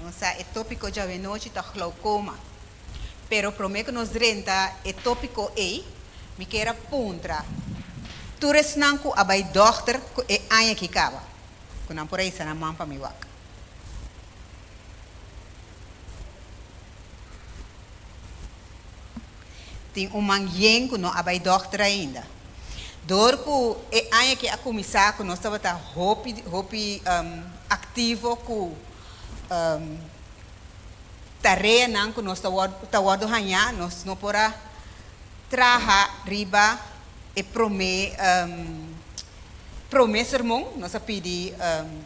Nossa, é tópico já de noite tá glaucoma. Pero prometo que nos renta é tópico me queira puntra. Tu resnanku abai dochter e anya kikaba. Kunang por aí sana mampa mi wak. Tem manhã que não abai dochter ainda. Dorku e anya que a comisar que nós estava tá hopi ativo com tarefa não que nós tá wado hanya nós não pora traha riba e prome sermão nós pedi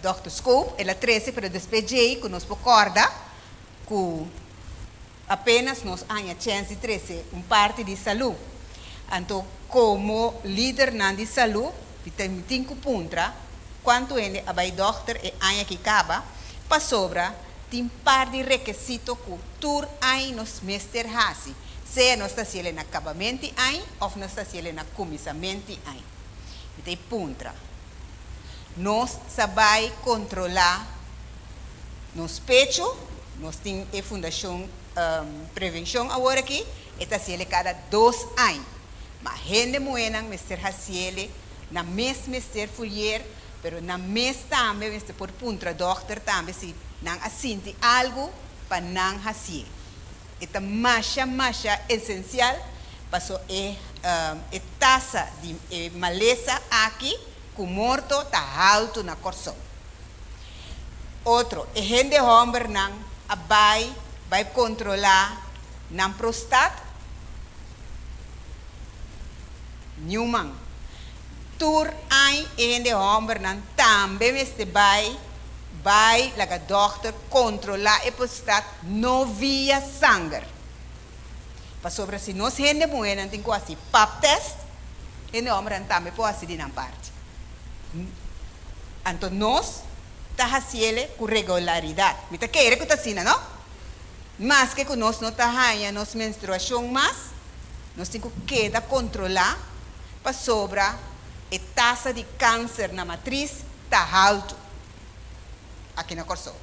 Dr. Scope ela 13 para despedir que nós pocorda que apenas nós anya chance 13 parte de saúde. Então, como líder de saúde, tem 5 pontos, quanto ele abai doctor e anya que acaba, para sobra, tem par de requisitos que tur aí nos mester hasi, seja nós está sendo na acabamento aí ou nós está sendo na comissamento aí. Tem ponto. Nós sabemos controlar nos pecho, nós temos a fundação prevenção agora aqui, está sendo cada 2 anos. Mas gente moenang mister hasiele na mes mister fulyer, pero na mes também mister por puntra doctor também se nang asinti algo para nang hasie. Esta masha essencial paso taxa de maleza aqui com morto tá alto na coração. Outro, gente homem nang vai controlar nang prostat Newman. Tur ai en de homem nan também este vai laga doctor controlar e prostat no via sangue. Para sobre se nós gente moeda tem quase pap test en de homem também pode ser na parte. Então nós tá haciele com regularidade. Me tá querer que tá sina, não? Mas que nós não tá hanha nos menstruação mas nós temos que controlar para sobra a taxa de câncer na matriz está alto aqui na Corsão.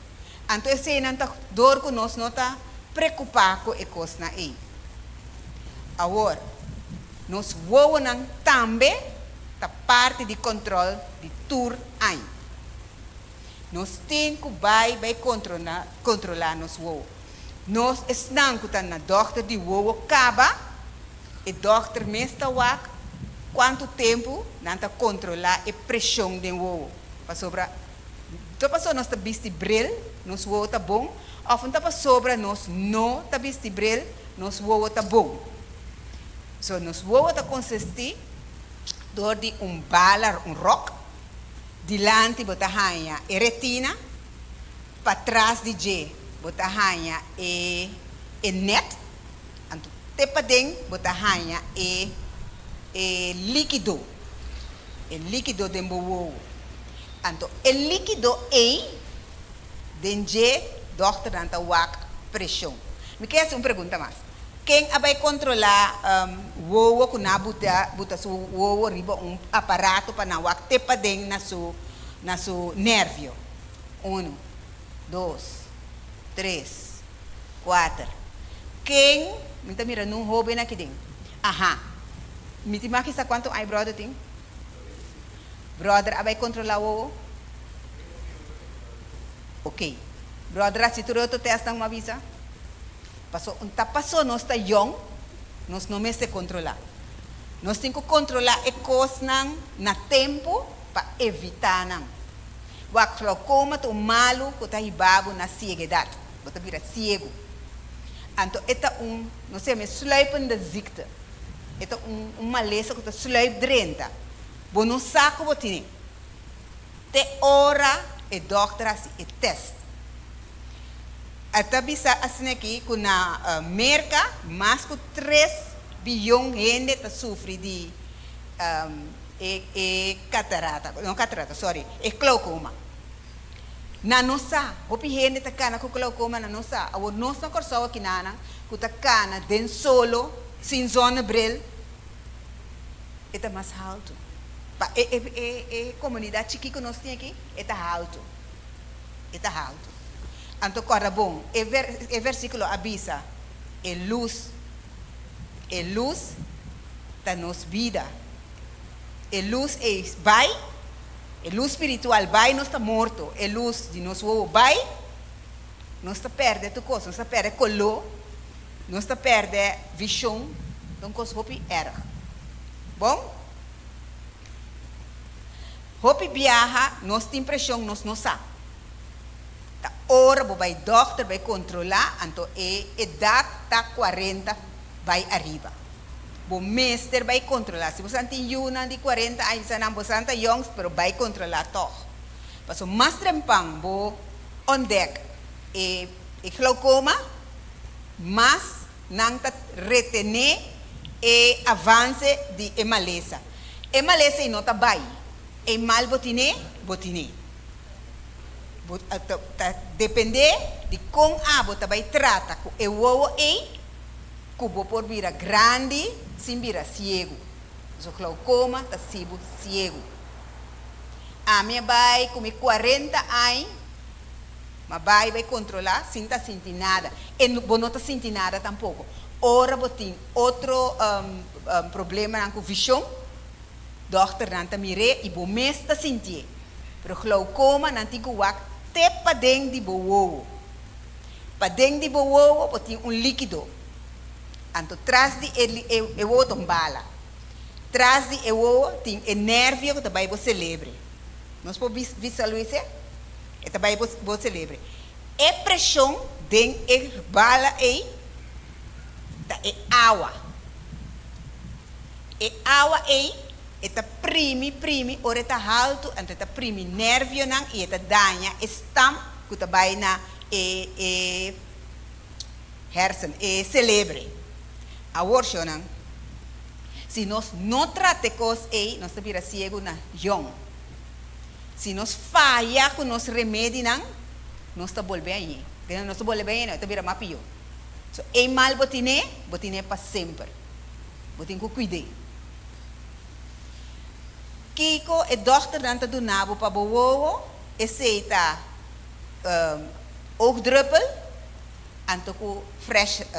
Então, esse não está dor que nós não está preocupado com a coisa aí. Agora, nós vamos também da parte de controle de tur aí. Nós temos que vai controlar nos voos. Nós estamos na doctor de voo acaba e doctor mesta wak quanto tempo nanta controlar a pressão do voo. Para sobra, então para nós tá vestibril, nos voo tá bom, ou então para sobra nós não tá vestibril, nos voo tá bom. So nos voo tá consistir de bala, rock, dilante bota hanha e retina, para trás de J bota hanha e net, anto tepa deng bota hanha e líquido de mbowo. Então, o líquido denje doctor nanta wak pressão. Me quer uma pergunta mais. Quem vai controlar o que na buta su o riba aparato para na wak tepa den na su nervio. 1, 2, 3, 4. Quem me tá mirando um jovem aqui dentro. Aha. Me te marca quanto ai brother tem? Brother, vai controlar o? Ok. Brother, se tu outro testa uma visa? Passou, nós está young, nós não mesmo controlar. Nós temos que controlar a coisa na tempo para evitar não. O como tu malo que está ibabo na ceguidade, você vira cego. Então, não sei, mas sluipende ziekte. Ito malesa ko ta sluip drenta. Bono saco botini. Te ora e doctora si e test. Ata bisa asne aqui com na merca mais que 3 bilhões de gente ta sofre de catarata, não catarata, sorry, e glaucoma. Na nossa, hopi gente ta cana com glaucoma na nossa, a nossa corso aqui nana, ku ta cana den solo sin zona bril, é mais alto. A comunidade chiquita que nós temos aqui, é alto. É alto. Anto corra bom. E versículo avisa. E luz da nos vida. E luz vai. E luz espiritual vai, não está morto. E luz de nos vai. Não está perde tu coisa, não está perde color. Não está perde visão. Então coisa hopi erg. Bom? Hopi viaja, nós tem pressão, nós não sabe. Ta ora vai doctor vai controlar, então idade tá 40 vai arriba. O mestre vai controlar. Se você tem uma de 40 anos, você não young, pero vai controlar todo. Paso mais trempang bo ontdek e glaucoma, mas não tá retener e avance de emalesa. Emalesa não tá vai. E mal botine. Depende de como a bota vai trata com o ovo cubo por vira grande, sem vira ciego. So glaucoma tá ciego. A minha vai com 40 anos, mas vai controlar, sem tá sentir nada. E não tá sentir nada tampouco. Ora botin outro problema com visão. Dokter nanta mire e bo mesta sentir. Pero glaucoma nanti guak te padeng di bowo. Padeng di bowo botin líquido. Anto tras di ewo tombala. Tras di ewo tin nervio que também você celebre. Nós podemos visualizar? E também você celebre. E pressão den bala da água. E água eta primi, ora eta alto, ante eta primi nervio nang, e eta danha, estam, kuta bai na hersen, celebre. A worsho nang, se nós não tratamos nós vira ciego na young. Se nós falha com nos remédio nang, nós tá volve aí. Nós tá volve aí, nós tá vira mapio. So, mal botine para sempre. Botin ku cuide. Kiko e dochter nanta do nabo para bowo, e seita oogdruppel, anto ku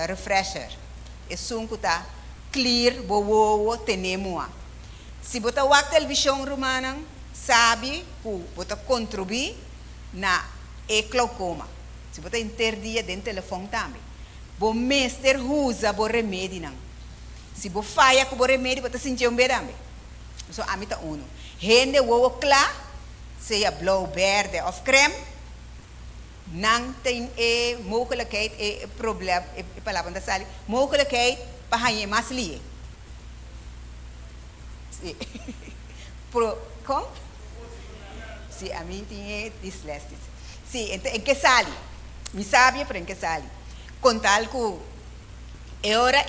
refresher. E sunku ta clear bowo tenemua. Se bota wak televisão romana, sabe ku bota contribuir na glaucoma. Se bota interdia dentro telefone também. Bo mester usa bo remédio não. Se bo falha com bo remédio, bota sentir bedambe. So amita uno. Hende wo kla, seja blauw, verde of crème. Nang tem mogelijkheid, probleem, palavra da sali, mogelijkheid para je mas lie. Como? Sim, a mim tinha dislexia. Sim, então em que sali? Me sabe para em que sali? Contal com hora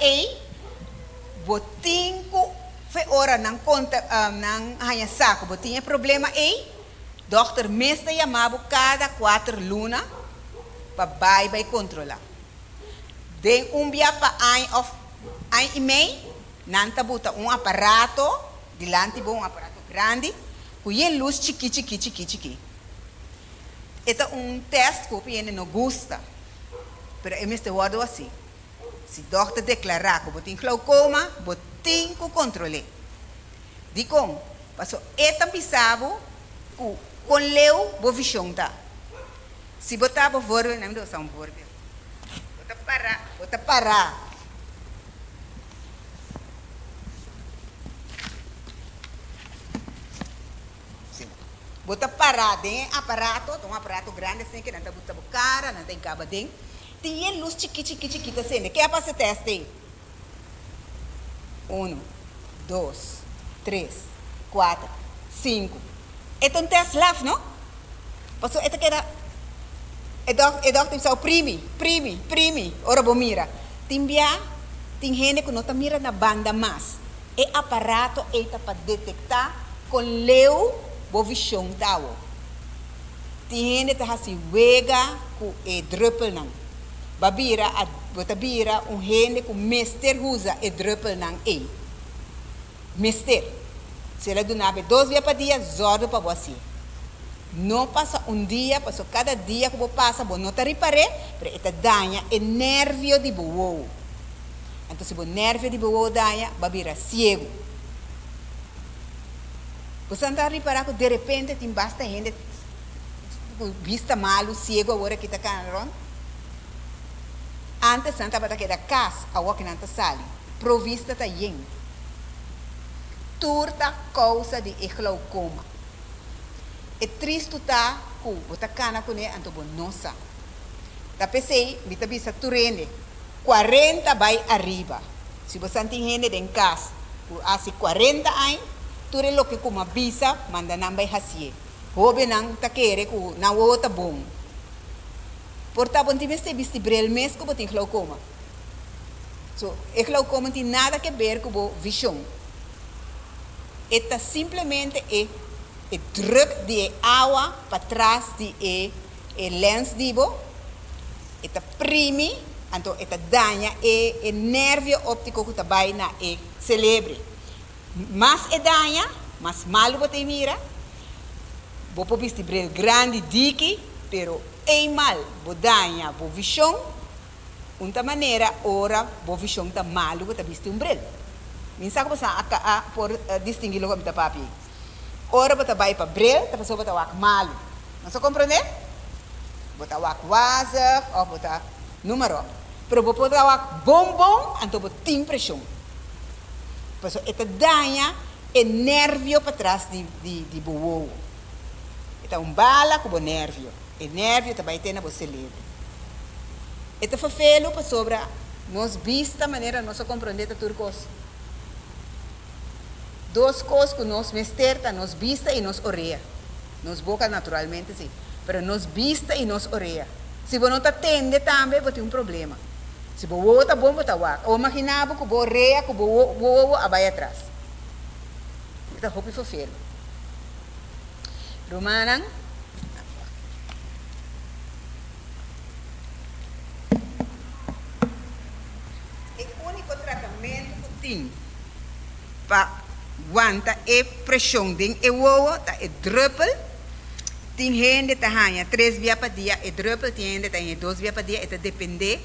botinho fe ora nang conta nang hanya saco botinha problema dokter mesta chamava cada 4 lunas para vai controlar. De dia para ano e meio nanta buta aparato dilante um aparato grande com luz chiqui. Eta teste que ele não gosta. Pero é este wado assim. Se dokter declarar que botin glaucoma, botin que controle. Dicom, passou eta pisavo com leu bo visão tá. Se botar bo vorbe, não me dá um vorbe. Bota parar. Bota parar dentro aparato, um aparato grande assim que não tá bota cara, não tem cabo dentro. Tem luz chiquita assim. Que é para esse teste? 1, 2, 3, 4, 5. É um teste lá, não? Passou, é que era. É doctor só primi. Ora bom mira. Tem gente que não tá mira na banda mais. É aparato para detectar com leu bo visão tawo. Tem gente que tá assim wega com druppel não. Babira botabira gente com mester usa druppel não Mester. Se ela donava 2 vezes para dia, zordo para você. No pasa un día, pasó cada día que pasa, vos no te reparé, pero esta daña el nervio de bobo. Entonces, si el nervio de bobo daña, va a virar ciego. Você não está reparando que de repente tem basta gente vista malo, ciego, agora que está canrão. Antes não estava daquela casa, agora que não está sali. Provista está yin. Turta causa de glaucoma. É triste tá que você cana com ele, então não sabe. Tá pensei, me tá vista turene, 40 vai arriba. Se você não tem gente em casa, há 40 anos, tudo lo que como visa manda não vai fazer. Hoje não tá querendo que não outra bom. Portanto, tem que vestir brel mês que tem glaucoma. So, o glaucoma tem nada a ver com a visão. É simplesmente o druk de água para trás de lens dibo. É prime, então é danha o nervio óptico que está vai na cérebro. Mas é danha, mas malo você mira. Vou pôr este bril grande dique, pero é mal, vou danha, vou visão. Uma maneira, ora, vou visão está malo, você viste bril. Minsa ko sa por distinguir lo com papi. Ora você vai para bril, tá pessoa você vai malo. Não se compreende? Você vai waza, ou você número. Pero você vai bombom, então você tem pressão. Pessoa esta danha é nervio para trás de bobo. Esta bala com o nervio. O nervio também tem na você cérebro. Esta fafelo para sobre nos vista maneira nós compreender tudo coisa. Duas coisas que nos mesterta, nos vista e nos oreia. Nos boca naturalmente sim, mas nos vista e nos oreia. Se você não está atende também, você tem um problema. Se você está bom, você está ou imaginava que você oreia, que você vai atrás. Então, hope for fail. Romanan. O único tratamento que tem para aguanta é pressão de o tá é druppel. Tem gente que ganha 3 vezes por dia, é druppel, tem gente que ganha 2 vezes por dia, é depende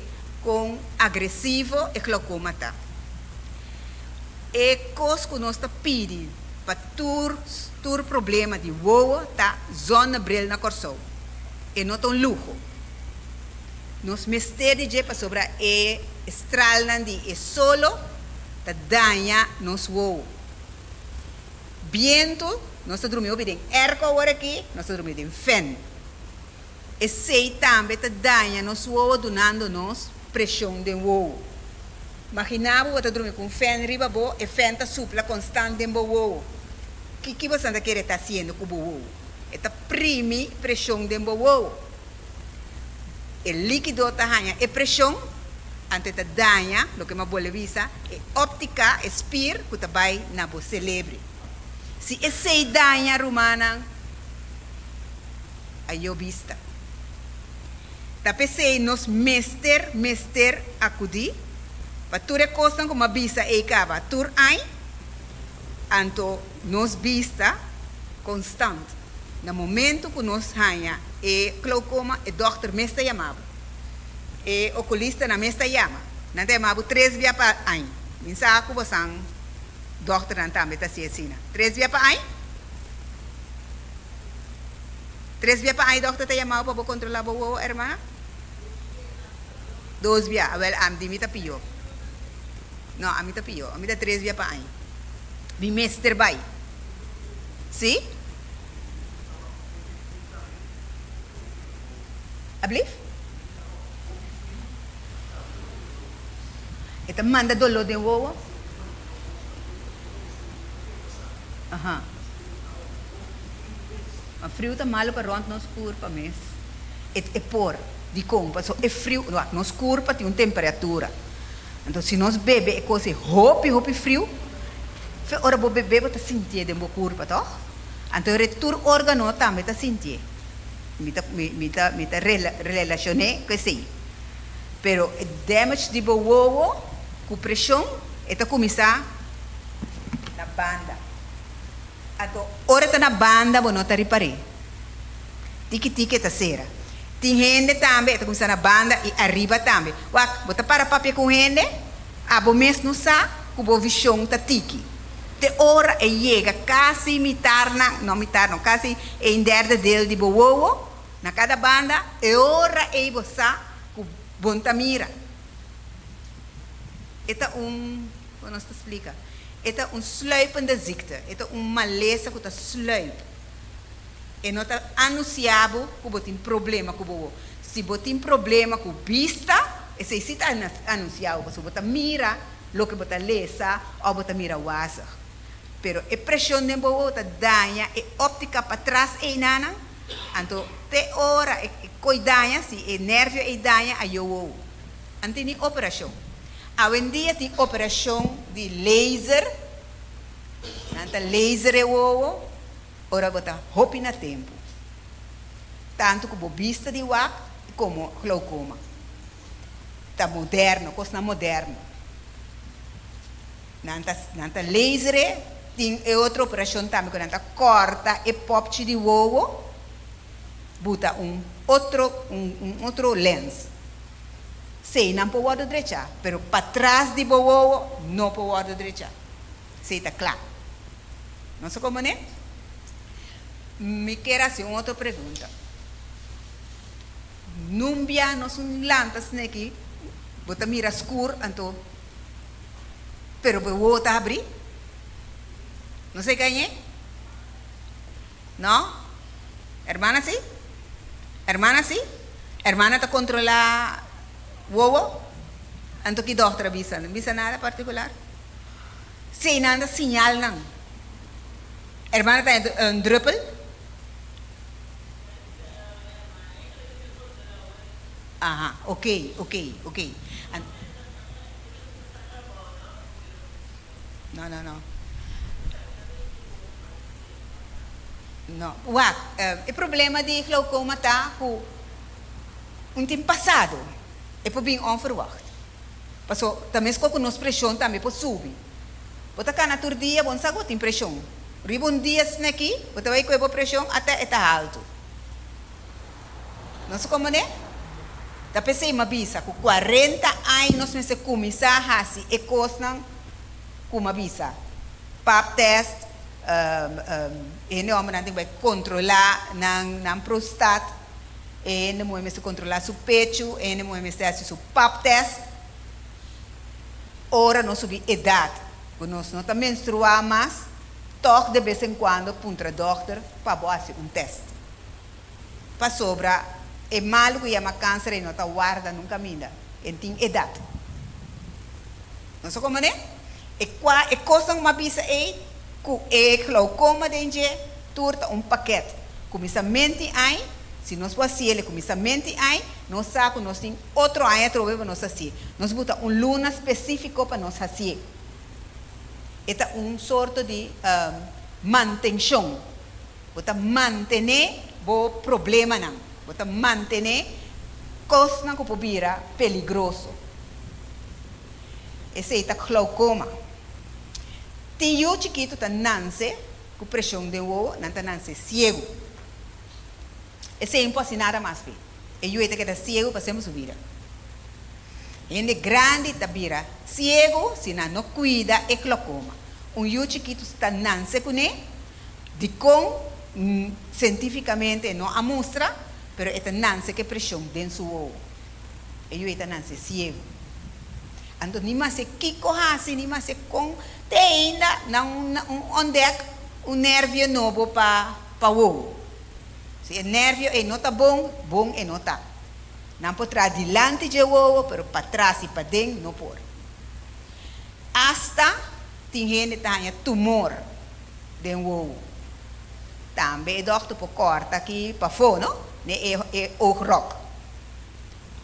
com agressivo e glaucoma tá. É coisa que nós tá pedindo para tur problema de o tá zona bril na corção. É não tão luxo. Nós mesteri de para sobre é estralan de é solo tá danha nos o. Viento, nós dormimos bem erco agora aqui, nós dormimos em fan. E sei também que danha nos uo donando-nos pressão de uo. Imaginava você dormir com fan riba bo, e fan tá supla constante em uo. Que você anda querer estar fazendo com o uo? Eta prime pressão de uo. O líquido tá ganha e pressão, ante ta danha, lo que uma boa visa, é óptica, espir, que tá vai na bo cérebro. Se essa danha romana, aí eu vista. Tá pensei nos mester acudi, para tudo coisa como a vista e cava, tur ai, anto nos vista constante. No momento que nos ganha e glaucoma, o doutor me está chamando, e oculista na me está chamando, não tem mais 3 vezes para ai, mensagem que você doctor não está metendo assim. 3 vezes para aí? 3 vezes para aí, doctor está chamando para controlar o irmã? 2 vezes. Well, a mim está pior. Não, a mim está pior. A mim está 3 vezes para aí. Mi mestre vai. Sim? Ablif? Ito manda dolor de uo. Aham. O frio está malo para rond nos corpo, mas é por de compra, so é frio, nos corpo tem uma temperatura. Então se nós bebe é coisa hopi frio, fe ora bo bebe você sentir de bo corpo, tá? Então retur órgano também tá sentir. Mita relacioné que sim. Pero o damage de bo uo, com pressão, está começar na banda. Ato ora ta na banda bo nota ripare. Tiki tá cera. Tem gente também, tá começando a banda e arriba também. Wak, bota para papel com gente, abo mesmo não sa, cubo visão tá tiki. De hora e chega quase não, quase em derde dele de boa, na cada banda, e hora e você, com bonta mira. Esta como nós te explica? Esta sluipende ziekte, esta maleza que está sluip. E não está anunciado que você tem problema com você. Se você tem problema com vista, esse está anunciado, você mira o que você lesa ou você mira o asa. Pero a pressão de você danha, a óptica para trás e nana, então te hora e danha, se é nervo e danha, aí eu tem operação. Hoje em dia tem operação de laser, nanta laser é o ora bota hopi na tempo. Tanto como vista de WAC como glaucoma. Está moderno, coisa moderno. Nanta laser tem outra operação também, quando nanta corta e popte de ovo, bota outro lens. Sei, não pode direita, pero para trás de ovo não pode direita. Sei, está claro. Não sei como é? Me quero fazer uma outra pergunta. Númbia, nós somos lantas aqui, você mira escuro, então, pero o está abrir? Não sei quem é? Não? Hermana, sim? Hermana, sim? Hermana está controlar o ovo? Então, que doutora avisa? Não avisa nada particular? Sim, nada sinal, não. Hermana está em druppel? Aha, ok. Não. Não. O problema de glaucoma está com tempo passado. É por bem onverwacht. Passou, também com nossa pressão também pode subir. Você cá na dia, você sabe que tem pressão. Riba dia aqui, você vai com a pressão até está alto. Não sei como é? Da pensei uma visa, com 40 anos nós começar a fazer e coisas com uma visa. Pap test, homem não vai controlar na prostate, não vai controlar seu peito, não vai fazer seu pap test. Ora nós subir idade, quando nós não está menstruar mais, toque de vez em quando para o doutor para fazer teste. Para sobrar é malo que chama câncer e não está guarda nunca minda. E tem idade. Não sei como é? E coisa uma visa é que glaucoma dentro turta paquete. Começamento aí, se nós fazemos começamento aí, nós sabemos que nós temos outro aí para nós fazer. Nós botamos luna específico para nós fazer. Esta é sorte de manutenção. Bota manter o problema não. Bota manter coisa que pode virar perigoso. Esse é o glaucoma. Tem o chiquito que nasce com pressão de ovo, não nasce cego. Esse é impossível nada mais ver. E eu que está cego para sermos vida. Gente grande está vira cego se não cuida é glaucoma. Eu chiquito está nasce com ele, de com cientificamente não mostra. Pero esta nanse que pressão dentro do ovo. E esta nanse ciego. Então, nem mais se kiko hasi, nem mais se com te ainda onde nervio novo para o ovo. Se o nervio é não tá bom é não tá. Não pode trazer adiante de ovo, pero para trás e para dentro não pode. Hasta tem gente que tem tumor dentro do ovo. Também o doutor pode cortar aqui para fora, não? É o rock.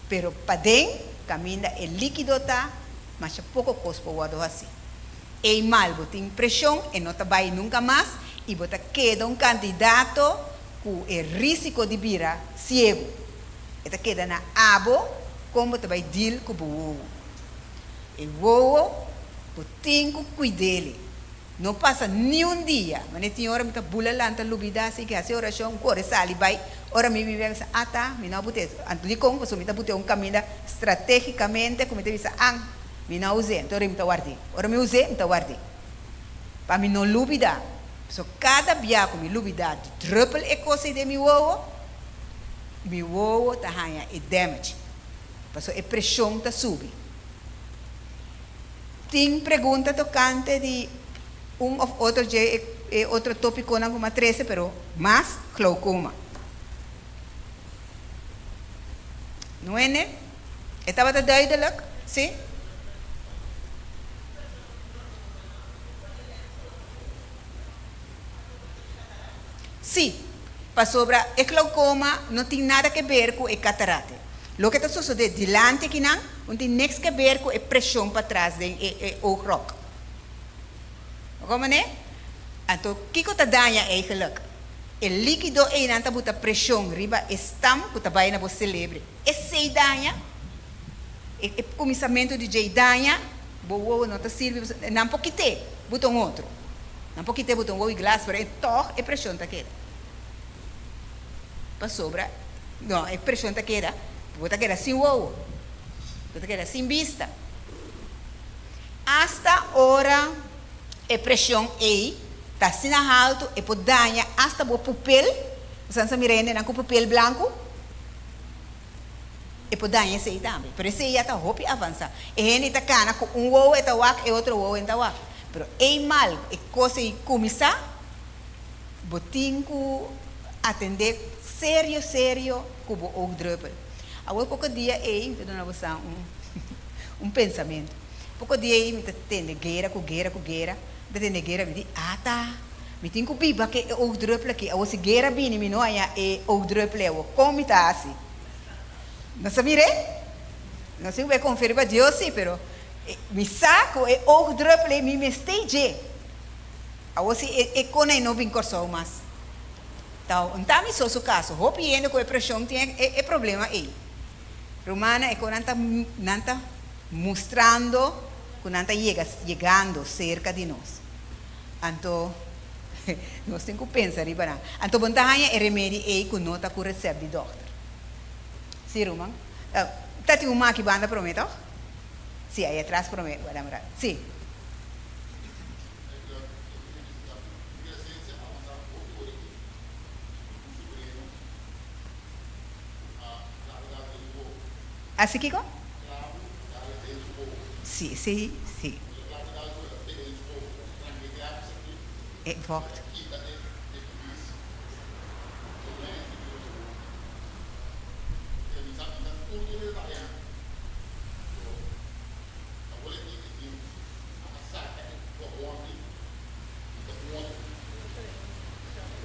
Pero para dentro, caminha é líquido, mas é pouco coisa para assim. É mal, tem pressão e não vai nunca mais, e você queda candidato com o risco de virar cego. Você queda na abo, como você vai deal com o ovo. E o ovo, você tem que cuidar dele. Não passa nenhum dia. Mas tem hora que bula lanta lubida assim que hace oração, corre sali vai. Ora me vive ah tá, me não bute. Antes de como você me tá bute caminho estrategicamente como te visa me não usei, então me tá guardei. Ora me usei, me tá guardei. Para me não lubida. So cada dia com me lubida, triple e coisa de mi wowo tá hanha e damage. Passo a pressão tá sube. Tem pergunta tocante de of outro dia outro tópico não como 13, pero mais glaucoma. Não é, né? Estava duidelijk, sim? Sim, para sobre o glaucoma não tem nada a ver com a catarata. O que está sucedendo delante aqui não tem nada a ver com a pressão para trás do oog. Como é? Então, o que está dando eigenlijk? O líquido é não está pressão riba estam que está bem na você celebre. Esse danha, o começamento de jay danha, boa não está servindo, não pouquinho, botão outro, não pouquinho botão o glass, mas toch a pressão está queda. Para sobra, não, a pressão está queda, bota queda sem ovo, bota queda sem vista. Hasta hora a pressão é está assim alto e pode danhar hasta o pupil, você não mirando não com pupil branco, e pode danhar esse aí também. Por isso aí está hopi avançar. E ele está cana com ovo está wak e outro ovo está wak. Pero é mal, é coisa e começar, botinho atender sério com o drupal. Agora pouco dia aí, então não você pensamento. Pouco dia aí me atende guerra, de negueira me diz, tá, me tem que biba que o drupal aqui, o guerra bem me não é o drupal, como está assim? Não sabia? Não sei o que conferir para Deus sim, pero me saco é o drupal me stage. A você é quando não vem corso mais. Então, me só o caso, hopiendo com a pressão tem é problema aí. Romana é quando nanta mostrando quando nanta chegando cerca de nós. Então, nós temos que pensar aí para. Então, vantagem é remédio aí que não está com receita de doutor. Sim, Roman? Tá tem uma que banda promete? Sim, aí atrás promete, vai lembrar. Sim. Assim que como? Sim. Wacht.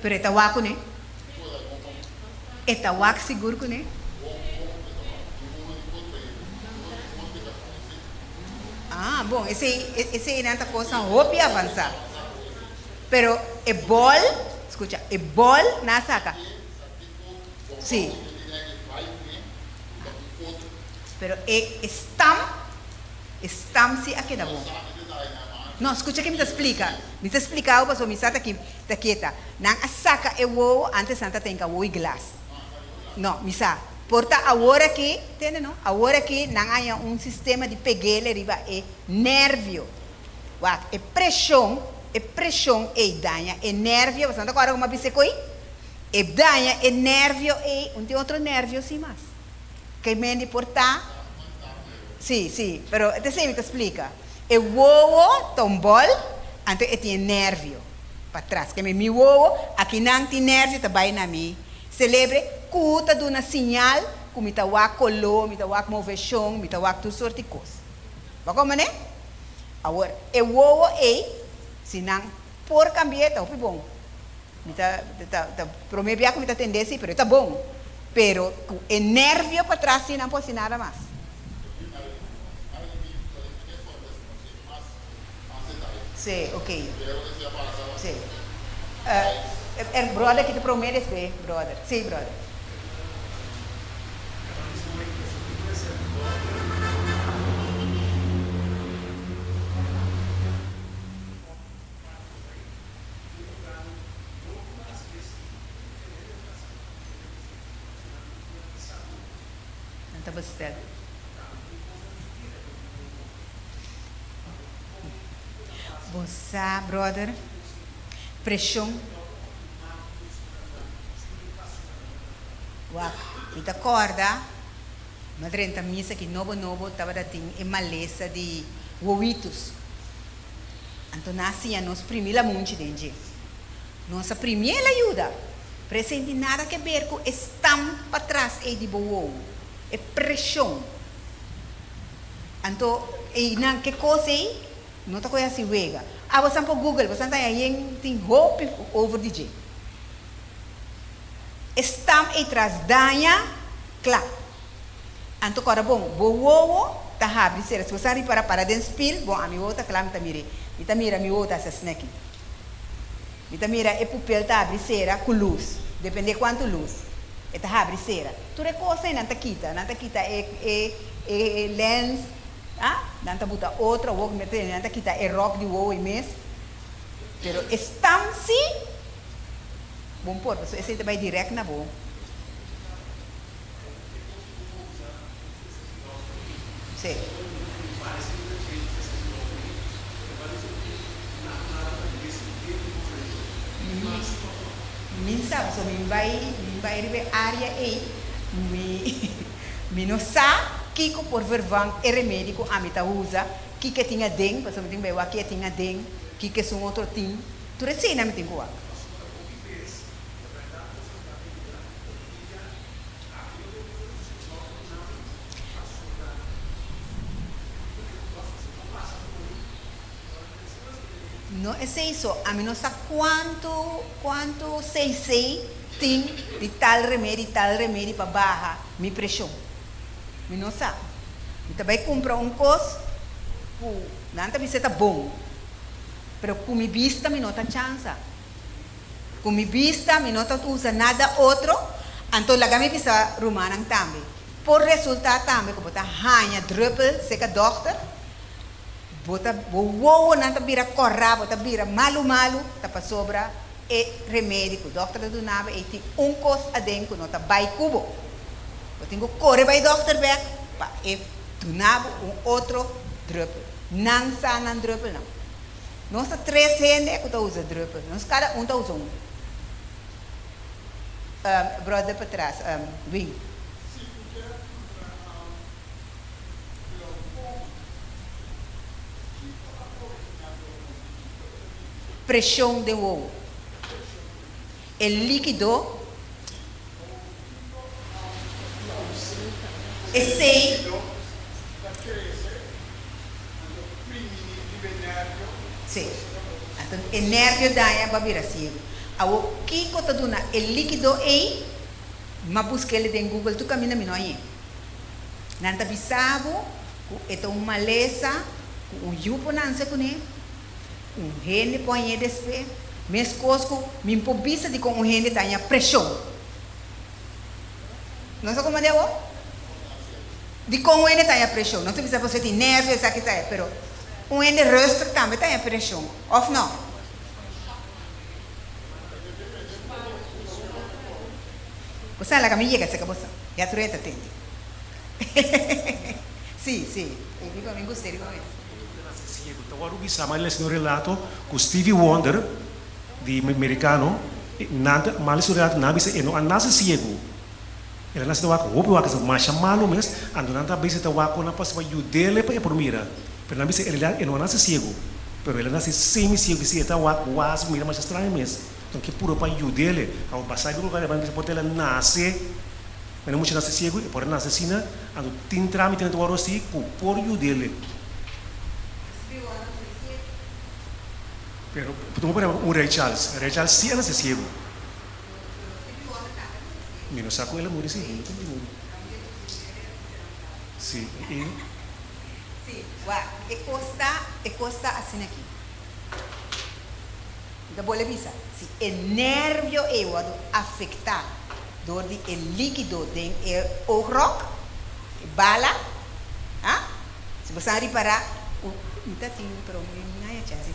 Pero eta waku ne? Eta wak seguro que ne? Ah, bom, esse é outra coisa, hope avançar. Pero é bol, escucha, é bol na saca. Sim. Pero é stam se aqui da bom. Não, escucha que me te explica. Me te explica o passo, me sata aqui, tá quieta. Nang a saca é o antes santa tenha o glass. Não, me sa. Porta agora que, entende não? Agora que não há sistema de peguele riba é nervio. É pressão é danha, é nervio, você não agora uma bisecoi? É danha, é nervio, tem outro nervio sim mais. Que me porta? Sim, pero te sei me te explica. É o tombol, então é tem nervio para trás. Que me o aqui não tem nervio, tá bem na mim. Celebre cuta de uma sinal que me tá wak color, me tá wak moveção, me tá wak tudo sorte de coisa. Vai como né? Agora, se não por cambiar, tá bom. Me tá prometia que me tá tendência, pero tá bom. Pero o nervio para trás se não pode nada mais. Sim, ok. Sim. El brother que te promete es brother. Sí, brother. Anta bestel. Bossa, brother. Pressão. Wak, ita corda. Madrenta missa que novo estava da ting e maleza de ovitos. Então nascia nos primeira monte dentro. Nossa primeira ajuda. Presente nada que ver com estampa para trás e de boa. É pressão. Então, e não que coisa aí, não está coisa assim vega. Ah, você vai para Google, você está aí tem hope over DJ. Estampa e traz danha, claro. Então, agora bom, boa, tá abre se você vai para dentro spil, bom, a minha outra claro tá mire. Ita mira mi outra essa snack. Ita mira e pupil tá abre cera com luz. Depende quanto luz. Ita abre cera. Tu recosa e nanta kita lens, ah, nanta buta outra, o que mete nanta kita é rock de o e mes. Pero estamsi bom por, so esse vai direto na boa. Sim. Min sabe, so min vai ribe área e mi não sabe que por vervang é remédio que a mita usa, que tinha den, porque eu tenho aqui tinha den, que são outro tim, tu recém me tem coa. Não é isso, a mim não sabe quanto sei tem de tal remédio para barra minha pressão. Me não sabe. E também compra coisa, não também está bom. Mas com minha vista, me não tem chance. Com minha vista, me não usa nada outro, então lá me precisa rumana também. Por resultado também, como está ranha, druppel, seca doctor, bota boa nanta bira corra, bota bira malu, tá para sobra e remédio. O doctor do nave e tem coisa adentro, não tá vai cubo. Eu tenho que correr para o doctor back, para e do nave outro druppel. Não sa não druppel não. Nós três gente que usa druppel, nós cada tá usa brother para trás, wing. Pressão de ovo. É líquido. É sei. Sim. Então, é nervio daí para vir assim. O que que está dando? É líquido aí. Mas busca ele em Google, tu caminha menor aí. Não está bisavo. É uma maleza. Yupo não se conhece. Gente põe despe, mes cosco, me impobisa de com gente tenha pressão. Não sei como é o? De com gente tenha pressão. Não sei se você tem nervos, sabe que é, pero gente rosto também tenha pressão. Ou não? Você lá que me chega, se que você já treta tem. Sim. Eu me gostei de isso. Agora bisa mais no relato com Stevie Wonder de americano nada mais o relato nabi se não anasa ciego ele nasce wako hope wako mas malo mes ando nanta bisa ta wako na pas vai dele para por mira pero nabi se ele não nasce ciego pero ele nasce semi ciego se ta wako was mira mais estranho mes então que puro para dele ao passar do lugar vai poder nasce mas não muito nasce ciego por nasce sina ando tin tramite no waro si por dele. Pero tunggu pada Ray Charles sih anak ciego. Menos aku ela muri sih, itu muri. Sim, Sim, e costa assim aqui. Da boleh bisa. Se o nervio é o afetar, dor de líquido den o rock, bala, ah? Se você reparar, não tem problema, não é chance.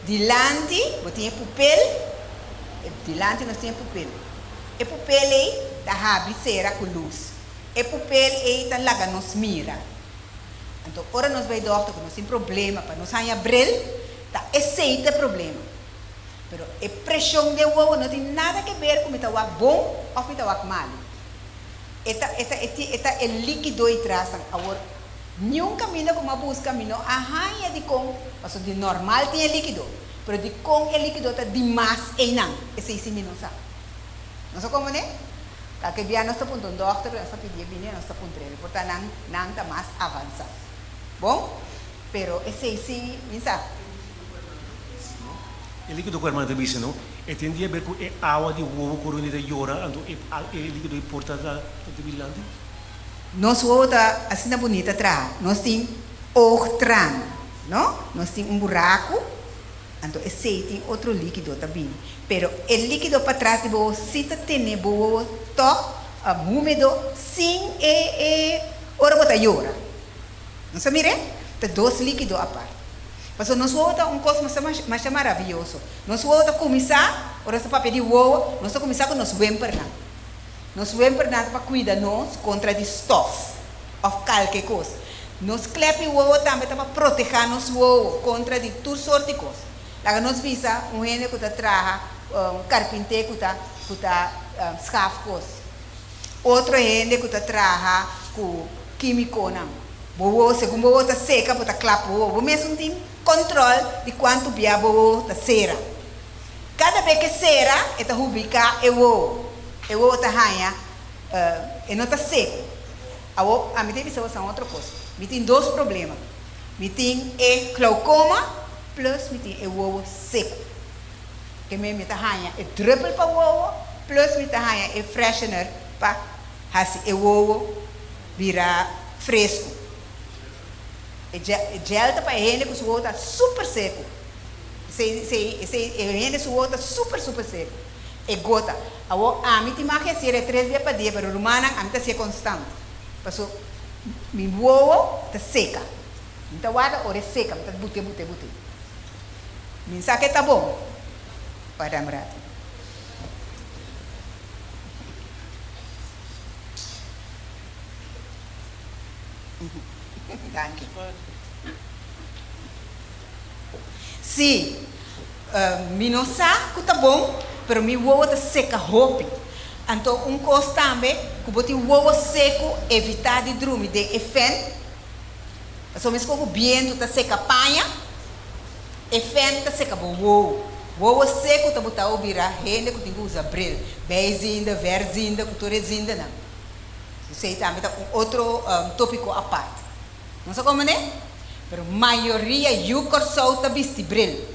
Dilante, você tem pupil. Dilante nós temos pupil. E pupil aí, da abre cera com luz. E papel e tan laga nos mira. Então, ora nós vai doctor, que nós tem problema, para nós ganhar bril, tá esse problema. Pero a pressão de uau não tem nada a ver com o bom ou o mal. Esta é líquido e traz agora. Nenhum caminho como a busca caminho arranha de com, mas de normal tem líquido, pero de com é líquido está demais e não. Esse é o minuto. Não sei como né? Porque via nós estamos um doctor, nós estamos pedindo, nós estamos pedindo, portanto não está mais avançado. Bom, pero esse é o El líquido que hermana dice, ¿no? Entendía ver que el agua de huevo coronita llora, entonces el líquido importa de bilante. Nós outra assim na bonita atrás, nós tem oogtran, não? Nós tem buraco, então esse tem outro líquido também. Pero o líquido para trás de boa, se tem boa, toque, úmido, sem ora bota llora. Não se mire? Tem dois líquidos a parte. Mas nós vamos coisa mais maravilhoso. Nós vamos começar, ora se para pedir uau, nós vamos começar com nosso bem pernado. Nosso bem pernado para cuidar nós contra de stuff, ou qualquer coisa. Nós klepe o uau também para proteger nosso uau contra de toda sorte de coisa. Lá nós visa gente que está traga carpinteiro que está escaf coisa. Outro gente que está traga com químico não. Boa, segundo boa está seca, está clapo, boa mesmo tem controle de quanto bia boa está cera. Cada vez que cera, está rubica o uau está ranha, e não está seco. A mim tem que ser outra coisa. Me tem dois problemas. Me tem glaucoma plus me tem o uau seco. Que me está ranha druppel para o uau plus me está ranha freshener para fazer o uau virar fresco. Gel está para ele que o uau está super seco. Ele o uau está super seco. E gota. A mim tem mais que ser 3 dias para dia, mas o humano a mim está ser constante. Porque meu uau está seca. Então guarda ora seca, está bute. Minha saque está bom. Para lembrar. Danke. Sim, mi não sabe que está bom, mas mi uau está seca roupa. Então, coisa também, que botar o uau seco, evitar de dormir, de fen. Só mesmo que o viento está seca panha, fen está seca o uau. Uau seco está botar o bira, gente que tem que usar bril, beizinda, verzinda, culturazinda, não. Isso aí também está outro tópico à parte. Não sei como né? Mas a maioria yucor solta viste bril.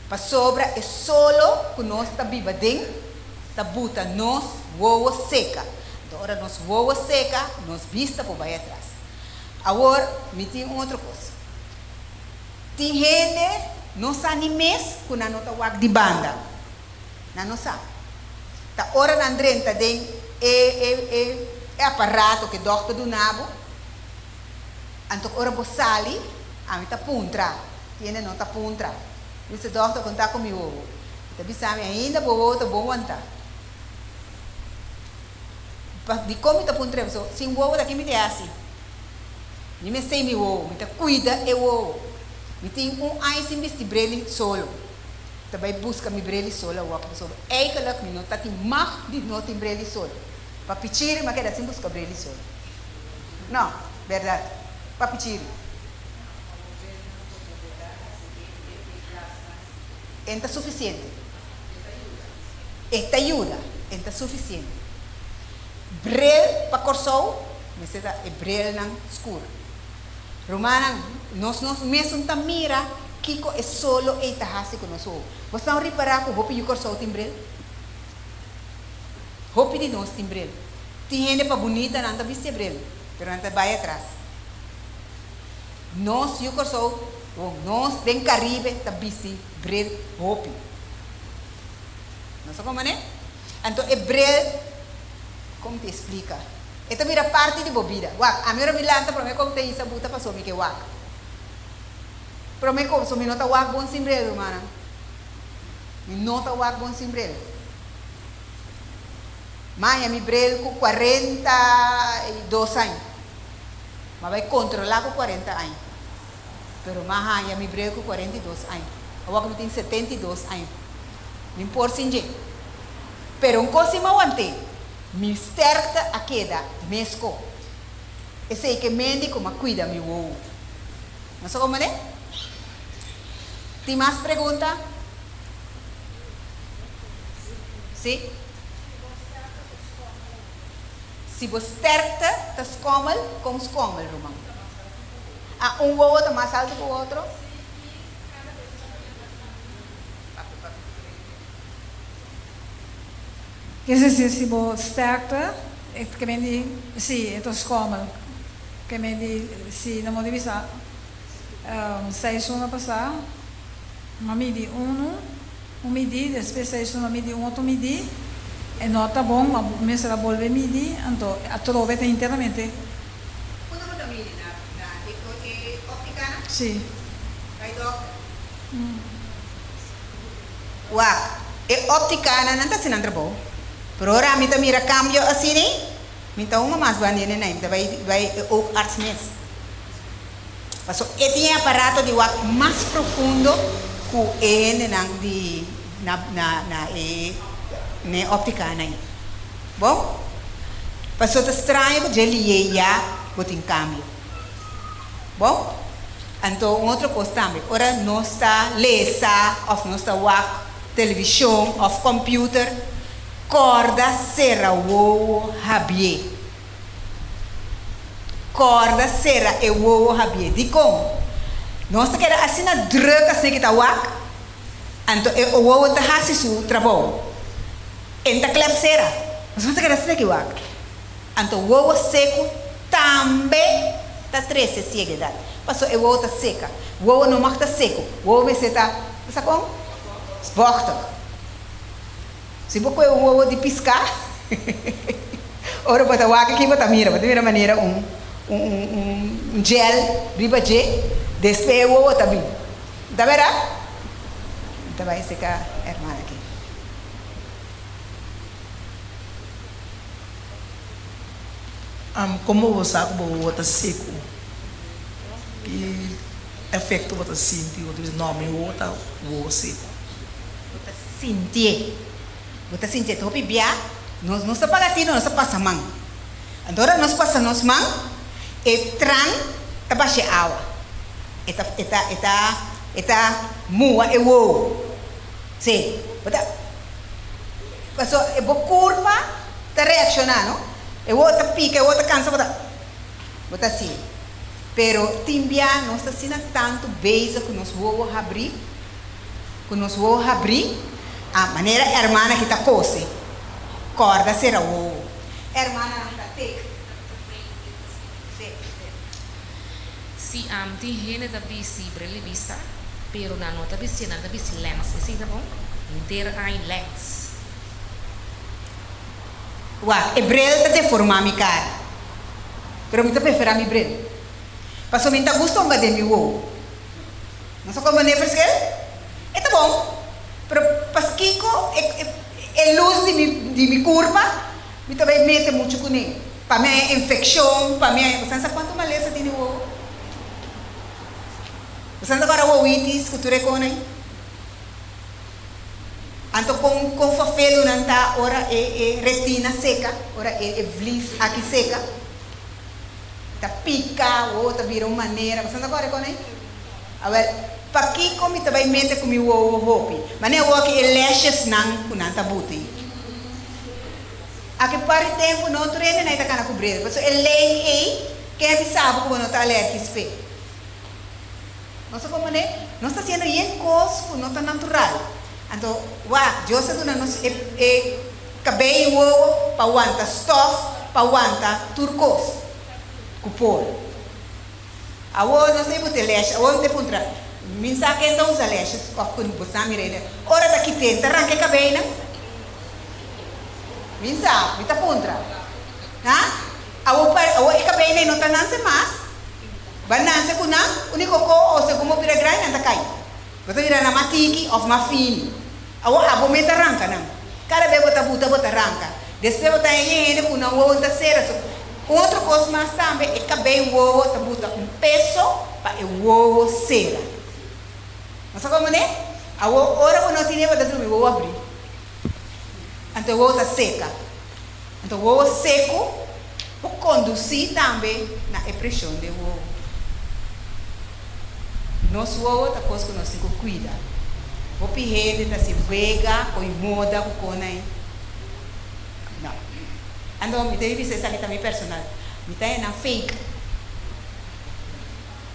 Para sobra é solo que nós está viva dentro, está buta nós uau seca. Agora nós uau seca, nós vista por vai atrás. Agora me tem outra coisa. Tem gente nos animes que não está wak de banda, não sabe. Tá hora na drenta tem aparato que doctor do nabo. Então, ora bosali, a mim está puntra, tiene não está puntra. Esse doctor conta comigo, está bisame ainda boa, tá bom anta. De como está puntra, so sim boa daqui me dê assim. Nem me sei me boa, me tá cuida eu boa. Me tem ice vestibrele solo. Também busca me brele solo, o que pessoa. Eigenlijk me não tá tem mag de não tem brele solo. Para pedir, mas quer assim busca brele solo. Não, verdade. Para pedir. Está suficiente. Esta ajuda. Está suficiente. Brel para corsou, mas é brel não escuro. Romana, nós mesmo tá mira, Kiko é solo e tá hasi com nós. Você não reparar que o hopi o corsou tem brel? Hopi de nós tem brel. Tem gente para bonita não tá viste brel, pero não tá vai atrás. Nós o corsou, nós bem Caribe tá viste brel hopi. Não sabe como né? Então é brel, como te explica? Esta mira parte de bobida. Wak, a mí me lanta para mí como te dice buta pasó mi que wak. Pero me como so mi nota wak bon simbrel, hermana. Mi nota wak bon simbrel. Mãe, me brel com 42 anos. Mas vai controlar com 40 anos. Pero mãe, me brel com 42 anos. Agora eu tenho 72 anos. Não importa sim. Pero um coisa mais ante, me sterkte a queda, mesco. Esse é que mende como cuida meu ovo. Não sei como é? Tem mais pergunta? Sim? Se você sterkte, tá skommel, com skommel, Romão. Ah, um ovo está mais alto que o outro? Quer dizer, se você sterkte, que mende, sim, é skommel. Que mende, se não me diz, 6 anos passar, uma midi um midi, depois 6 anos midi outro midi, e não tá bom, mas ela volve midi, então a trova está inteiramente. Quando você mide na opticana? Sim. Vai doc. Uau, é opticana não está sendo bom. Pero ora a mim tá mira cambio assim, né? Então uma mais bandeira né, vai o arts mes. Passo e tem aparato de uak mais profundo que na óptica né. Bom? Passo tá estranho que ele ia botar cambio. Bom? Então outra coisa também. Ora não está lesa, ou não está uak televisão, ou computer. Corda será o rabie. Corda será o rabie. De como? Nós quer assim na droga assim que tá wak. Então o ovo tá hasi su trabalho. Enta klep será. Nós quer assim que wak. Então o ovo seco também tá 13 seguida. Passou o ovo tá seca. O ovo não mais tá seco. O ovo você tá, sabe como? Volta. Se você é um ovo de piscar, ora bota waga aqui bota mira maneira gel riba gel, depois o ovo tá bem, tá vendo? Então vai secar a irmã aqui. Como você sabe o ovo tá seco, que efeito você sente, o nome o ovo tá seco. Você sentir. Você sente que hopi bia, nós não se paga tino, nós se passa mão. Agora nós passa nós mão, e tran, tá baixa água. Eta mua e wo. Sim, bota. Passou e bo curva, tá reaccionando. E wo tá pica, e wo tá cansa, bota assim. Pero timbia nós tá sina tanto beijo que nós vou abrir, a maneira hermana que está cose, corda será o hermana não está te. Si ti hene da bisi brele visa, pero na nota bisi na da bisi lens, assim tá bom? Inteira ai lens. Uau, e brele tá deformar mi cara. Pero me tá prefere mi brele. Passou me tá gostando de mi wo. Não só como ne fresque? É tá bom. Pero pasquico é luz de mi curva, me também mete muito com ele. Para mim é infecção, para mim é... Você sabe quanto maleza tem o ovo? Você sabe agora o ovitis que tu reconhece? Então com fafelo não está, ora é retina seca, ora é vlis aqui seca. Tá pica, ou tá vira uma maneira. Você sabe agora reconhece? Agora... Paki komi também mete com o hopi, mas nem o que lashes não kunanta buti. Aqui para tempo não treina nem tá cana cobrir, porque ele é quem sabe como não tá alérgico pe. Não sei como né? Não está sendo bem coisa, não tá natural. Então, eu sei que nós cabelo para aguentar stuff, para aguentar turcos, cupor. Agora não sei botar lash, agora não tem pontra. Minsa que então usa lashes, com você mirei. Ora daqui tenta arranque cabelo. Minsa, me tá pontra. Ha? Awo cabelo não tá nance mais. Bananse kuna, único co ou se como pira grande não tá cai. Você vira na matiki ou na fini. Awo abo meta arranca não. Cada vez bota arranca. Depois eu tenho com não outra cera. Outra coisa mais também é que bem o ovo tá bota peso para o ovo cera. Mas como né? A hora que não tinha para dormir, o ovo abrir. Então o ovo tá seca. Então o ovo seco pode conduzir também na pressão do ovo. Nosso ovo tá coisa que nós temos que cuidar. O pirrende tá se vega, ou moda, ou conai. Não. Então, me teve que ser também personal. Me tem na fake.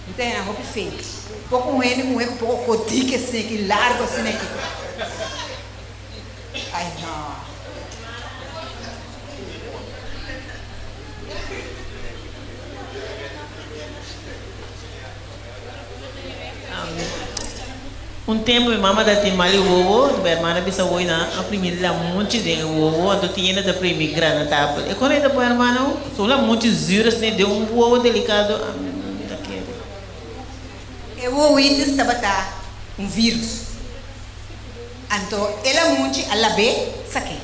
Me tem na roupa fake. Pouco ele moer com pouco cotique assim, que largo assim aqui. Ai não. Tempo minha mama da tem mal o ovo, minha irmã bisa oi na a primeira monte de ovo, então tinha da primeira grana tá. E quando ele põe irmão, só lá muitos zuras né de ovo delicado. O ovo estava vírus. Então, ela monte a labe saque.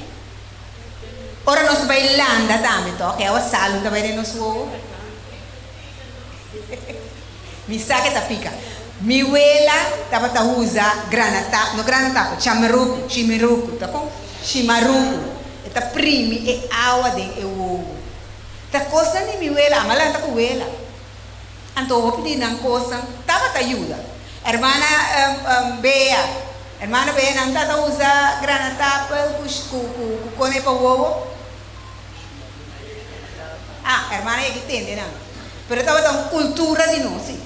Ora nós vai landa também, então, que é o salo também de nosso ovo. Me saque tá pica. Mi abuela estava a usar granata, no granata, chimaruco, tá bom? Chimaruco, eta primi e água de ovo. Tá coisa nem mi abuela, mas tá com abuela. Então eu pedi não coisa, tava a ajuda. Hermana Bea não tá a usar granata com cone para o ovo. Ah, hermana é que entende não. Pero tava a cultura de nós, sim.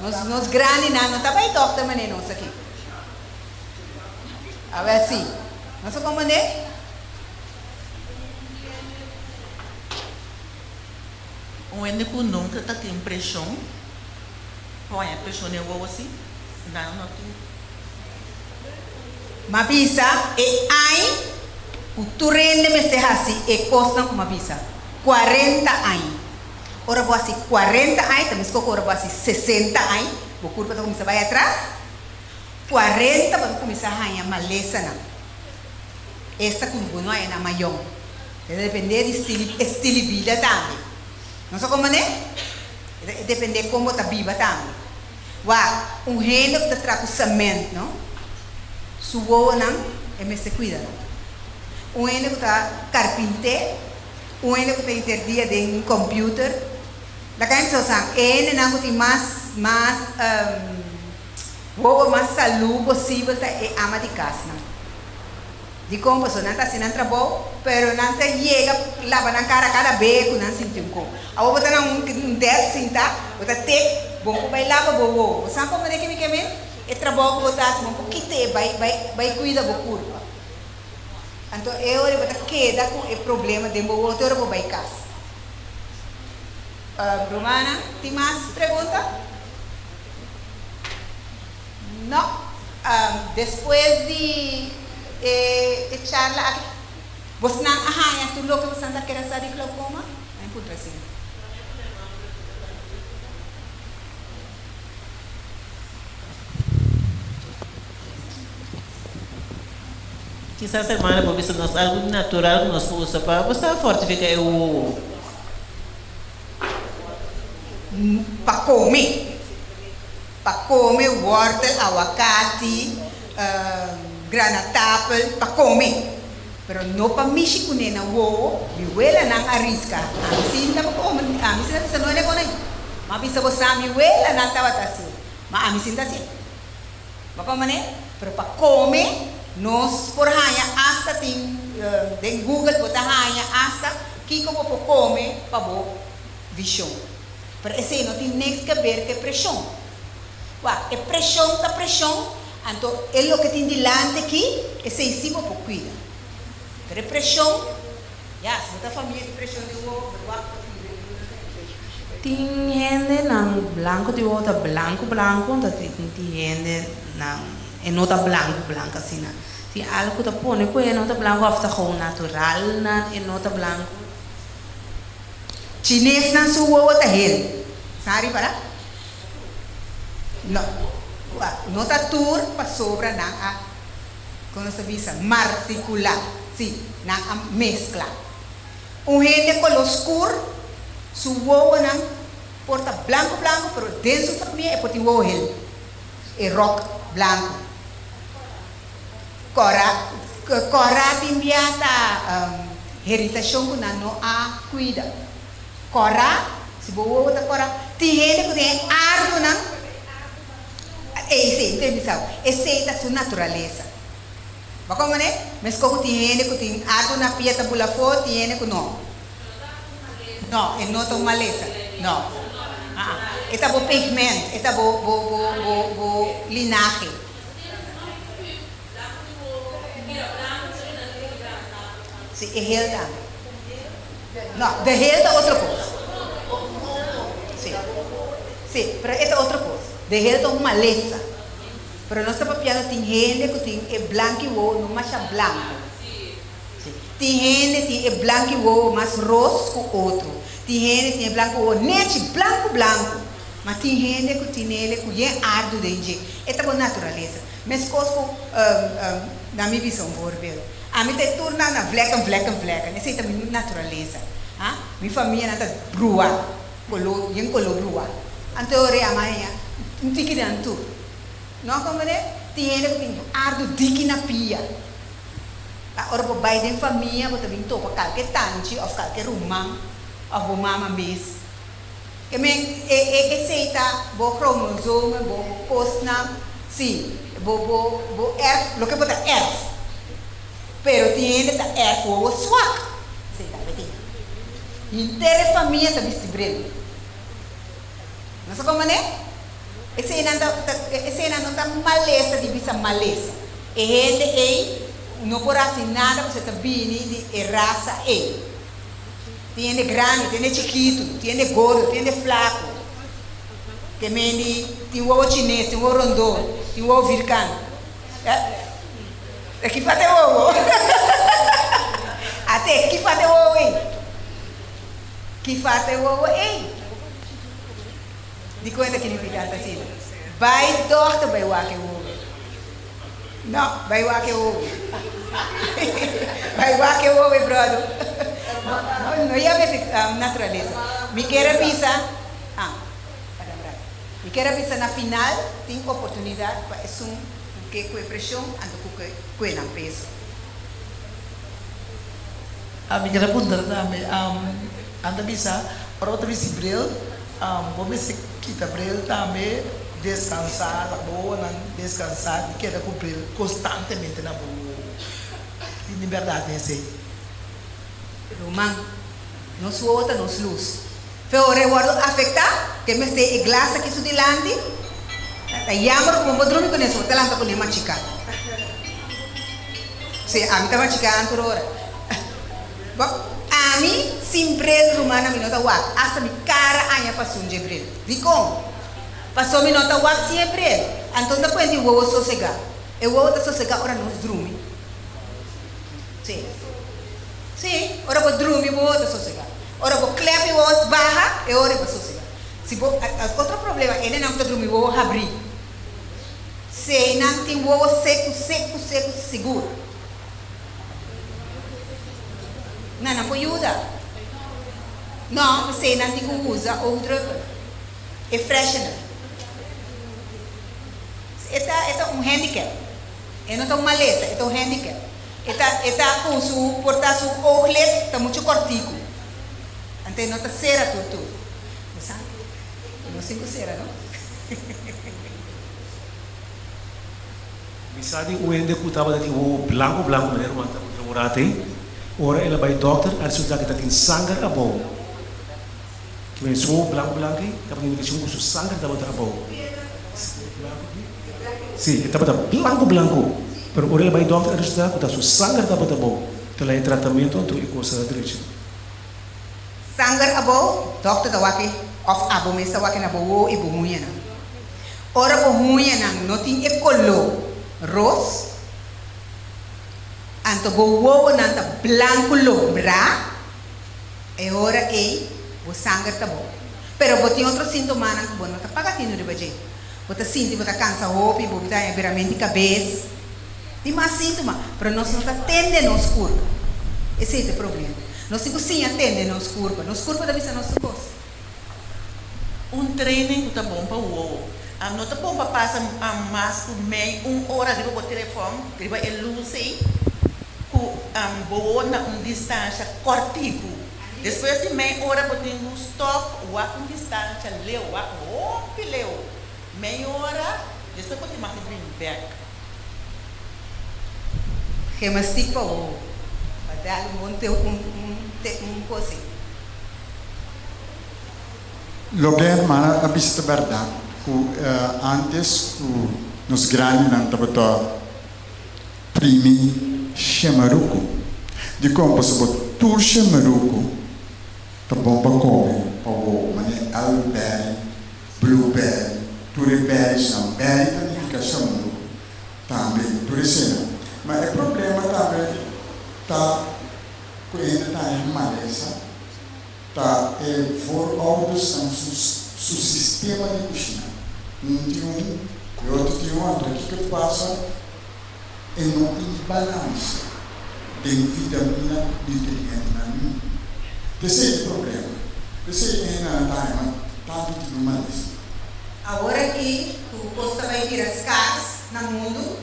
Nos grandes não está bem doctor mas nós aqui. A ver assim, nós como né? O único nunca tá tem pressão. Põe a pressão no ovo assim. Não tem. Mas bisa e ai o turende me se assim e custa uma bisa 40 anos. Ora vou assim 40 anos, também se ora vou assim 60 anos, vou curva para começar vai atrás. 40 para começar a ganhar maleza não. Esta curva não é na maior. Depende de estilo de vida também. Não só como né? Depende de como está viva também. Gênio que está trazendo não? Suou não, é me se cuida não. Gênio que está carpinteiro, gênio que está interdia de computer. La gente ele não tem mais saúde possível é ama de casa. De como pessoa não está sendo trabalho, pero não está chega lava na cara cada beco não sente um pouco. A outra está um 10 cinta, outra te bom vai lava bobo. Sabe como é que me queime? É trabalho que botar assim, um pouquinho vai cuidar do corpo. Então eu vou ter que dar com o problema de bobo, eu vou vai casa. Romana, tem mais pergunta? Não. Depois de charla aqui, você não arranha tudo o que você está querendo saber glaucoma? É importante assim. Quizás semana para ver se nós algo natural que nós podemos usar para você fortificar o para comer wordle, aguacate, granata apple, para comer. Pero não para mexer com ele, não. Me huela não arrisca. A mim sim não como, a mim sim não é bom. Mas bisa você me huela não estava assim. Mas a mim sim está assim. Para comer, pero para comer, nós por ranha hasta tem de Google botar ranha hasta que como para comer para boa visão. Pero esse não tem nem que ver que pressão. É pressão, tá pressão. Então, é o que tem delante aqui, esse é sim para cuidar. Pero pressão, já, se você família de pressão de ovo, tem gente não branco de outra branco, então tem gente não é nota branco assim, né? Tem algo que põe com é nota branco, after com natural, não é nota branco. Chinês na sua outra rede, sabe para? Não, não está tur para sobra na a, como se diz, marticular. sim, na mescla. Gente color escuro, su uovo não porta branco, pero dentro da família é porta uovo ele, é rock branco. Cora timbiata heritação que não a cuida. Cora, se boa outra cora, tem gente que tem árvore não, sim, tem visão, essa é a sua natureza. Mas como né? Mas como tem gente que tem árvore na pia tabula fora, tem gente que não. Não, ele não tem maleza, não. Esta é o pigmento, esta é o linhagem. Sim, é real também. Não, de real é outra coisa. Sim, mas esta é outra coisa. De real é uma maleza. Mas nós estamos falando tem gente que tem é branco e o não mais branco. Tem gente que tem é branco e o mais rosa que o outro. Tem gente que tem branco e o nete branco. Mas tem gente que tem ele que é ardo dentro. Esta é a natureza. Mas coisa na minha visão, por exemplo. A mim te torna na vlekken. Essa é a minha natureza. Minha família não está brua. Yung color brua. Então, amanhã, não tem que dar tudo. Não como é? Tem gente que tem ardo diki na pia. Ora, por baixo da família, você vem topa qualquer tanque, ou qualquer rumam, ou mama mês. Que men aceita bo cromosoma, bo postnam, sim, bo erf, lo que bota erf. Pero tiene ta erf o swak. Sei tá bem. Inteira família tá vestibrelo. Não sabe como é? Esse não tá maleza de bisa maleza. E gente não por assim nada você tá bini de raça Tiene grande, tiene chiquito, tiene gordo, tiene flaco. Que mendi, tem o chinês, tem o rondô, tem o vircano. Aqui faz o até aqui faz o que faz o de conta que não fica assim. Vai dorta vai o que o não, vai o que o vai o que o brother. No ia ver natureza. Me quero pensar, me quero pensar na final tem oportunidade para isso que com pressão ando com na peso. Me quero perguntar também, anda bisa, para outra vez bril, vamos se kita bril também descansar, boa não descansar, quero cumprir constantemente na boa. De verdade esse. Roman, nos outra nos luz. Feo reguardo afecta que me esté glass aqui su delante. Ta yamar como modrumi con eso, talanta con lima chica. Se a mí estaba chica por hora. A mí sempre romana mi nota wak, hasta mi cara anya fasun jebril. Dico, passou mi nota wak sempre. Então depois de o sossega. E o outro sossega ora nos drumi. Sim. Sim, ora vou dormir, vou outra sossegar. Ora vou clap e vou barra, e ora vou sossegar. Se vou, outro problema, ele não está dormindo, vou abrir. Se não tem voo seco, seguro. Não pode ajudar. Não, se não tem que usar outra, é freshener. É um handicap. É não é uma maleza, é um handicap. Eta com su portar su oglet está muito cortico. Ante não está cera tudo. Não sei que cera, não? Misali o ende kutaba dati o blanco maneiro mata trabalhate. Ora ela vai doctor, a sudah kita tin sangar abau. Que vem so blanco, tapi ni kita su sangar taba abau. Sim, estava blanco. Pero ora ela vai doctor, a sudah kita su sangar taba abau. Tela em tratamento tu ikosa direito. Sangar abau, doctor dawaki of abo mesa waki na bo ibu muya na. Ora bo muya na no tin ekolo ros. Anto bo wo nanta blanco lombra. E ora bo sangar tabo. Pero bo tem outro sintoma na bo nota pagatino de baje. Bota sinti bota cansa hopi, bo bota veramente cabeça. Tem mais síntoma, mas nós não atendemos nos curva. Esse é o problema. Nós temos sim atender nos curva. Nos curva deve ser nossa coisa. Training que tá bom para o não tá bom para passar mais por meia hora de o telefone, que vai elucidar com boa na distância cortico. Depois de meia hora você tem um stop, o com distância leu, o leu. Meia hora, depois você mais bring back. Que mais tipo o dar um teu coisa. Lugar mana abis de verdade, antes nos grandes não estava primi chamaruco, de como se botar tur chamaruco, tá bom para comer, para o mané alberry, blueberry, turberry, não berry significa chamaruco, também turisina, mas o problema também tá com ele tá em maleza. Tá voorouders aan zijn systeem de cozinha. E outro tem outro que passa e não tem balanço. Tem vitamina, nutriente na minha. Esse é o problema. Esse é na time, tanto que não mais. Agora que o posto vai vir as caras no mundo,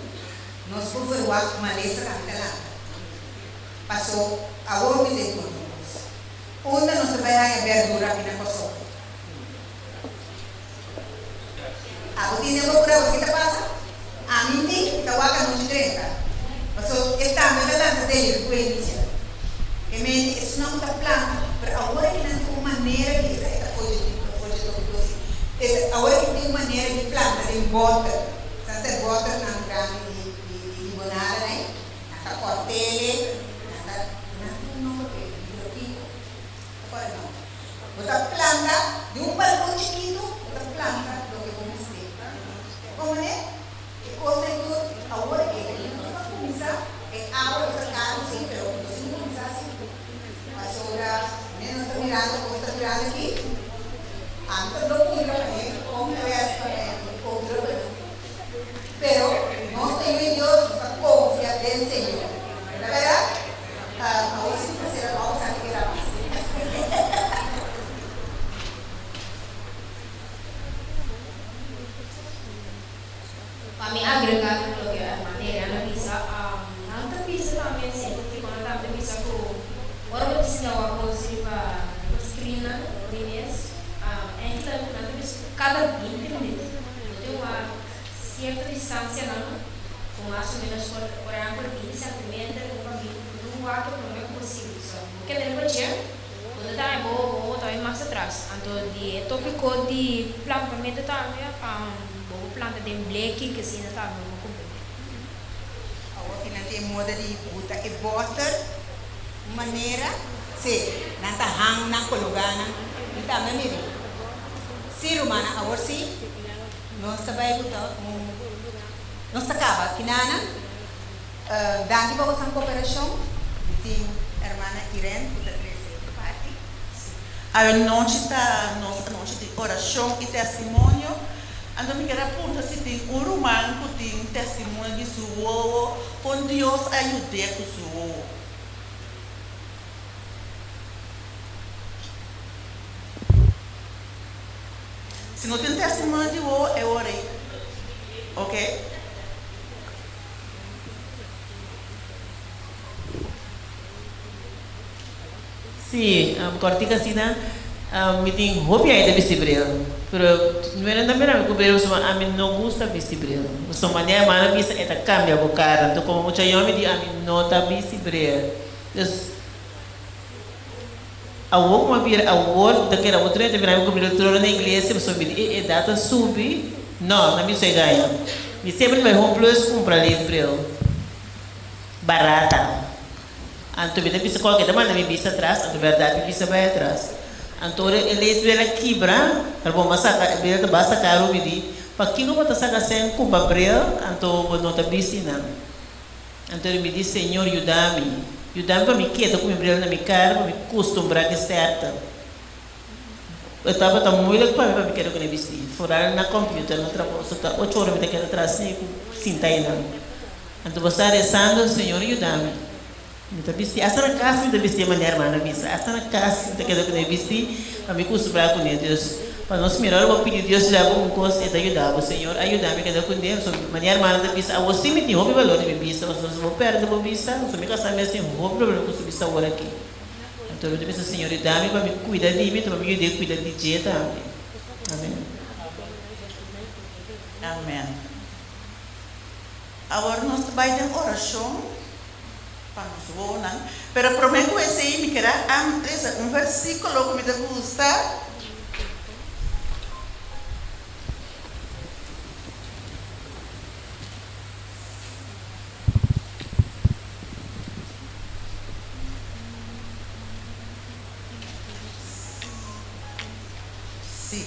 nós vamos ver o maleza lá. Passou a hora de tudo. Una não se vai a verdura aqui na costa. A rotina é procura o que passa. A mim tem que waka no direita. Mas está me dando dele frequência. Que me isso não está plano, mas agora que não tem uma maneira que está foge do doce. Agora que tem uma maneira de planta de bota, se bota na grande de limonada, né? Na cortele, outra planta de balcão chiquito, outra planta do que vamos ter. Como é? Que coisa que agora que ele não vai começar é água outra cara sim, pero não se começar assim. Mas agora menos está mirando, como está mirando aqui. Antes não podia fazer como é essa outra. Pero nós temos em Deus essa confiança dele Senhor. Na verdade, a outra será a outra que era mais. Kami agregar lo que materia na pizza, nanta pizza também sempre fica na tanta pizza com ora você não vai conseguir para screen na linhas, então nanta pizza cada 20 minutos, tem uma certa distância não, com mais ou menos por exemplo 20 centímetros, não vai que não é possível, porque depois quando tá é bom, tá mais atrás, então de tópico de plantamento também planta de bleque que se não está no compreender. Agora que não tem moda de botar e butter, maneira, se não está hang na colugana, não está na mira. Se rumana agora sim, nós também botar nós acaba que nana, daqui para você cooperação, tem a irmã Irene, que está presente parte. A noite de oração e testemunho. Ando me quero apontar se tem romano que tem testemunho de sua com Deus ajuda com sua. Se não tem testemunho de o é orei, ok? Sim, cortica sina, me tem roupa aí de vestibril. Pero não era também não cobrir o a mim não gosta vestibril. O som maneira mana bisa eta cambia a cara. Então como muita gente diz a mim não tá vestibril. Então a uma vira a word daquela outra te vira cobrir o trono na inglês se você me data subi. Não, não me sei ganha. Me sempre vai home plus comprar vestibril. Barata. Anto me bisa qualquer demanda me bisa atrás, anto verdade me bisa vai atrás. Então eles vêm aqui para bom mas ele basta caro me di para que não bota saca sem culpa bril então não tá bistina então ele me diz Senhor ajuda-me para me quieta com bril na minha cara para me acostumbrar que certa eu estava tão muito para me querer que ele vestir fora na computador no trabalho só tá 8 horas me tem que atrás nem cinta aí não Então você está rezando, Senhor, ajuda-me. Então, hasta na casa, me vesti a minha irmã, hasta na casa, me queda com ele vesti, a me costumar com ele, Deus. Para nós mirar, eu vou pedir Deus dar uma coisa e te ajudar, Senhor, ajuda-me queda com ele. So, minha irmã, da vista, você me tem hobby valor de minha vista, mas nós vamos perder da vista, você me casar mesmo, tem hobby problema com sua vista agora aqui. Então, eu disse, Senhor, ajuda-me para me cuidar de mim, para me ajudar a cuidar de ti também. Amém. Amém. Agora nós trabalhamos em oração para nos voar, pero o problema é esse, me quer um versículo que me gusta. Sí,